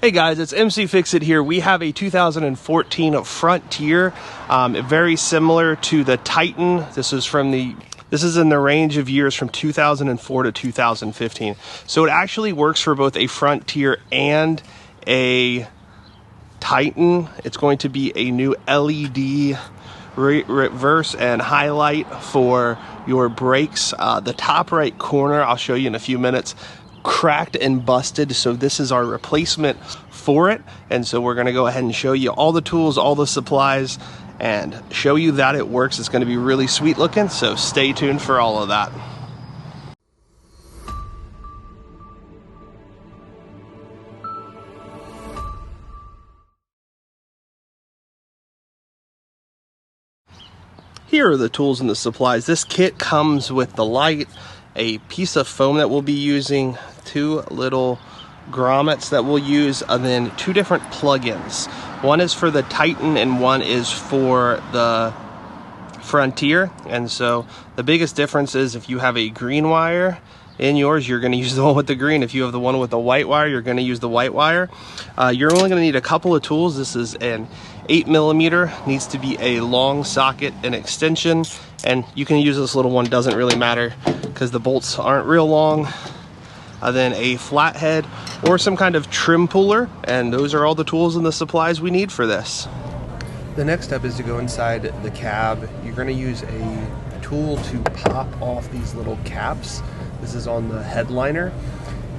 Hey guys, it's MC Fixit here. We have a 2014 Frontier, very similar to the Titan. This is in the range of years from 2004 to 2015. So it actually works for both a Frontier and a Titan. It's going to be a new LED reverse and highlight for your brakes. The top right corner, I'll show you in a few minutes, cracked and busted, so this is our replacement for it. And so we're going to go ahead and show you all the tools, all the supplies, and show you that it works. It's going to be really sweet looking, so stay tuned for all of that. Here are the tools and the supplies. This kit comes with the light, a piece of foam that we'll be using, two little grommets that we'll use, and then two different plugins. One is for the Titan and one is for the Frontier. And so the biggest difference is if you have a green wire in yours, you're going to use the one with the green. If you have the one with the white wire, you're going to use the white wire. You're only going to need a couple of tools. This is an 8mm, needs to be a long socket and extension, and you can use this little one, doesn't really matter because the bolts aren't real long. Then a flathead or some kind of trim puller, and those are all the tools and the supplies we need for this. The next step is to go inside the cab. You're going to use a tool to pop off these little caps. This is on the headliner,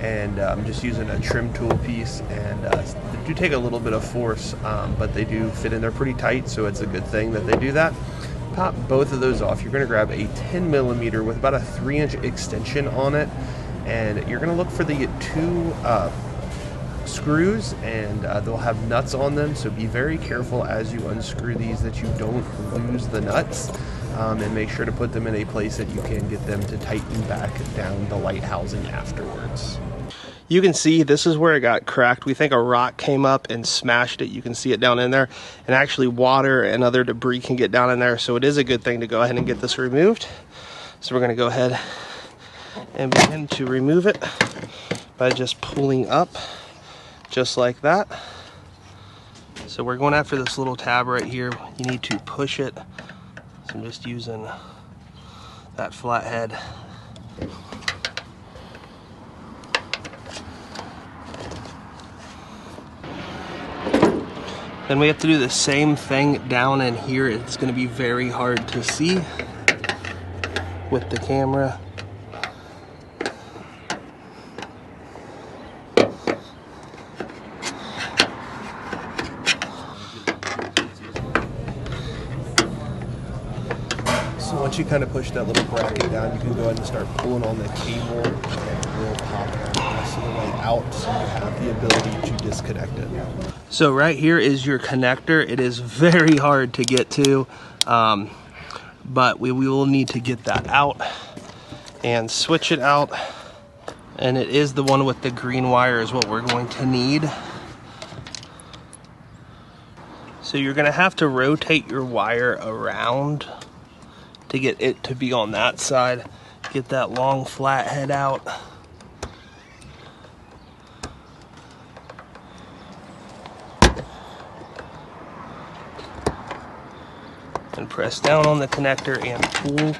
and I'm just using a trim tool piece, and they do take a little bit of force, but they do fit in there pretty tight, so it's a good thing that they do that. Pop both of those off. You're going to grab a 10mm with about a 3-inch extension on it, and you're going to look for the two screws, and they'll have nuts on them, so be very careful as you unscrew these that you don't lose the nuts. And make sure to put them in a place that you can get them to tighten back down the light housing afterwards. You can see this is where it got cracked. We think a rock came up and smashed it. You can see it down in there, and actually water and other debris can get down in there, so it is a good thing to go ahead and get this removed. So we're going to go ahead and begin to remove it by just pulling up just like that. So we're going after this little tab right here. You need to push it. So I'm just using that flathead. Then we have to do the same thing down in here. It's going to be very hard to see with the camera. So once you kind of push that little bracket down, you can go ahead and start pulling on the cable, and it will pop the rest of the way out, so you have the ability to disconnect it. So right here is your connector. It is very hard to get to, but we will need to get that out and switch it out. And it is the one with the green wire is what we're going to need. So you're going to have to rotate your wire around to get it to be on that side. Get that long flathead out. And press down on the connector and pull.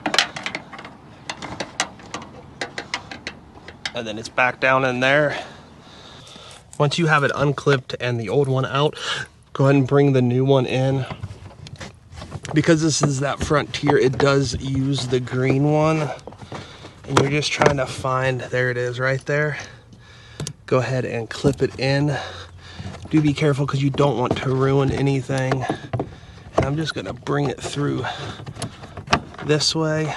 And then it's back down in there. Once you have it unclipped and the old one out, go ahead and bring the new one in. Because this is that Frontier, it does use the green one, and you're just trying to find, there it is right there. Go ahead and clip it in. Do be careful because you don't want to ruin anything. And I'm just gonna bring it through this way,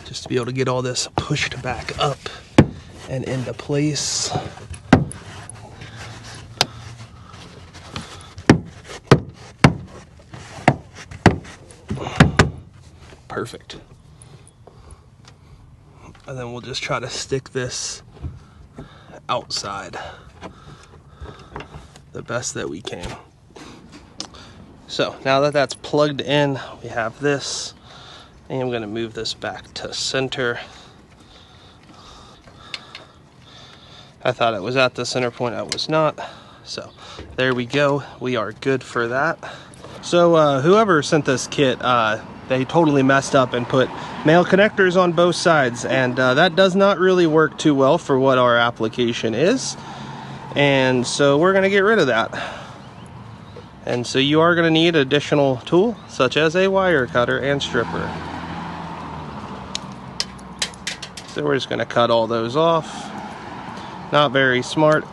just to be able to get all this pushed back up and into place. Perfect. And then we'll just try to stick this outside the best that we can. So now that that's plugged in, we have this, and I'm going to move this back to center. I thought it was at the center point, I was not. So there we go, we are good for that. So whoever sent this kit, they totally messed up and put male connectors on both sides, and that does not really work too well for what our application is. And so we're gonna get rid of that. And so you are gonna need additional tool, such as a wire cutter and stripper. So we're just gonna cut all those off. Not very smart,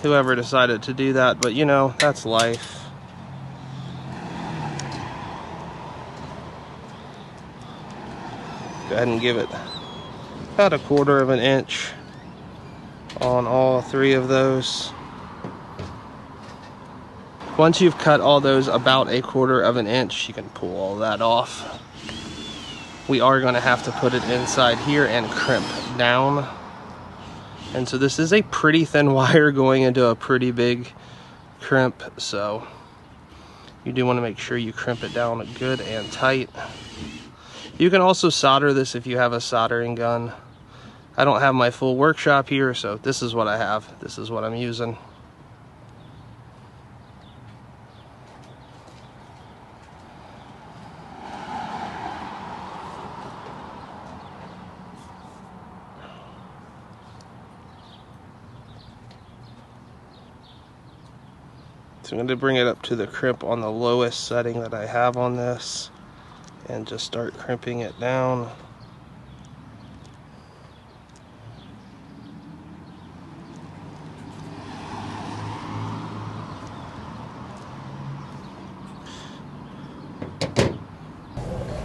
whoever decided to do that, but you know, that's life. Go ahead and give it about 1/4 of an inch on all 3 of those. Once you've cut all those about 1/4 of an inch, you can pull all that off. We are going to have to put it inside here and crimp down. And so this is a pretty thin wire going into a pretty big crimp, so you do want to make sure you crimp it down good and tight. You can also solder this if you have a soldering gun. I don't have my full workshop here, so this is what I have. This is what I'm using. So I'm going to bring it up to the crimp on the lowest setting that I have on this and just start crimping it down.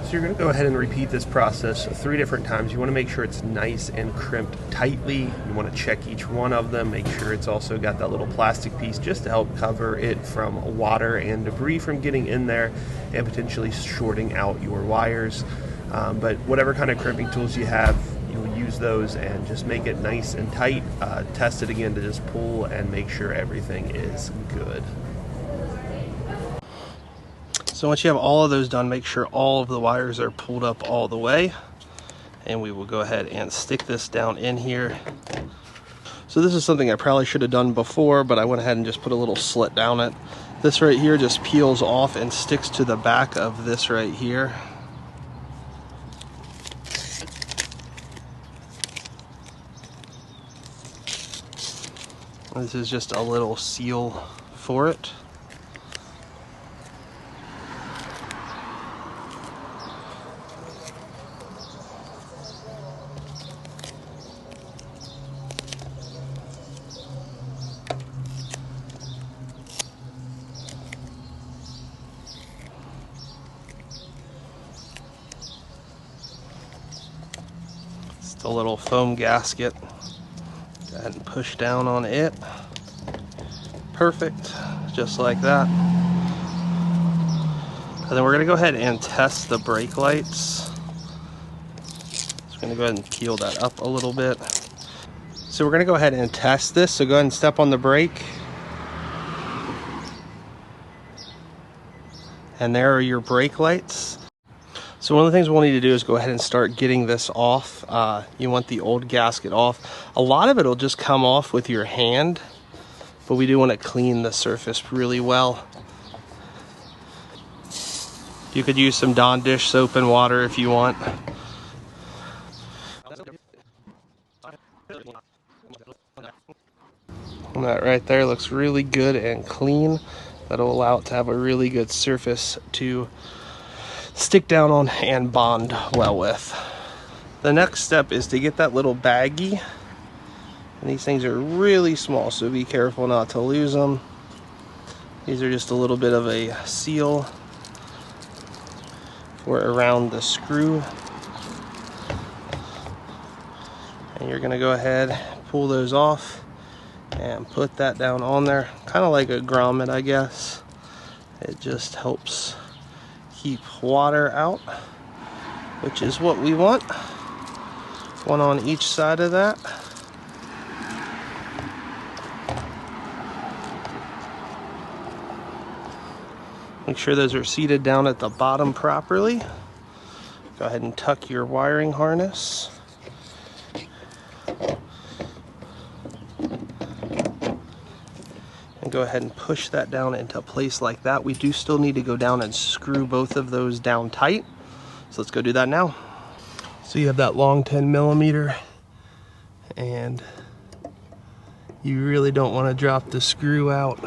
So you're going to go ahead and repeat this process 3 different times. You want to make sure it's nice and crimped tightly. You want to check each one of them, make sure it's also got that little plastic piece just to help cover it from water and debris from getting in there and potentially shorting out your wires. But whatever kind of crimping tools you have, you'll use those and just make it nice and tight. Test it again to just pull and make sure everything is good. So once you have all of those done, make sure all of the wires are pulled up all the way. And we will go ahead and stick this down in here. So this is something I probably should have done before, but I went ahead and just put a little slit down it. This right here just peels off and sticks to the back of this right here. This is just a little seal for it. The little foam gasket. Go ahead and push down on it. Perfect, just like that. And then we're gonna go ahead and test the brake lights. Just gonna go ahead and peel that up a little bit. So we're gonna go ahead and test this. So go ahead and step on the brake. And there are your brake lights. So one of the things we'll need to do is go ahead and start getting this off. You want the old gasket off. A lot of it will just come off with your hand, but we do want to clean the surface really well. You could use some Dawn dish soap and water if you want. And that right there looks really good and clean. That'll allow it to have a really good surface to stick down on and bond well with. The next step is to get that little baggie, and these things are really small, so be careful not to lose them. These are just a little bit of a seal for around the screw, and you're gonna go ahead, pull those off and put that down on there, kind of like a grommet, I guess. It just helps keep water out, which is what we want. One on each side of that. Make sure those are seated down at the bottom properly. Go ahead and tuck your wiring harness. and go ahead and push that down into place like that. We do still need to go down and screw both of those down tight. So let's go do that now. So you have that long 10mm, and you really don't want to drop the screw out.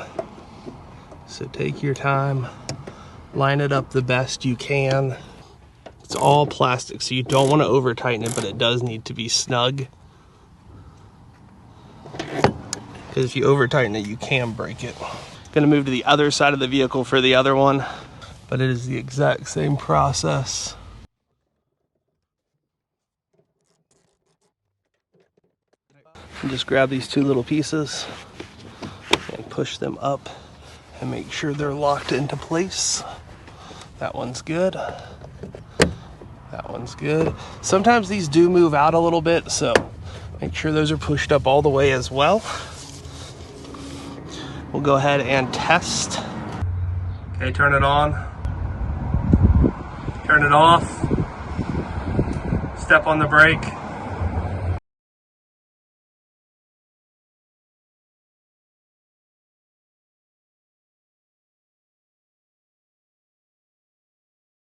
So take your time, line it up the best you can. It's all plastic, so you don't want to over tighten it, but it does need to be snug. Because if you over tighten it, you can break it. Gonna move to the other side of the vehicle for the other one, but it is the exact same process. And just grab these two little pieces and push them up and make sure they're locked into place. That one's good. That one's good. Sometimes these do move out a little bit, so make sure those are pushed up all the way as well. We'll go ahead and test. Okay, turn it on. Turn it off. Step on the brake.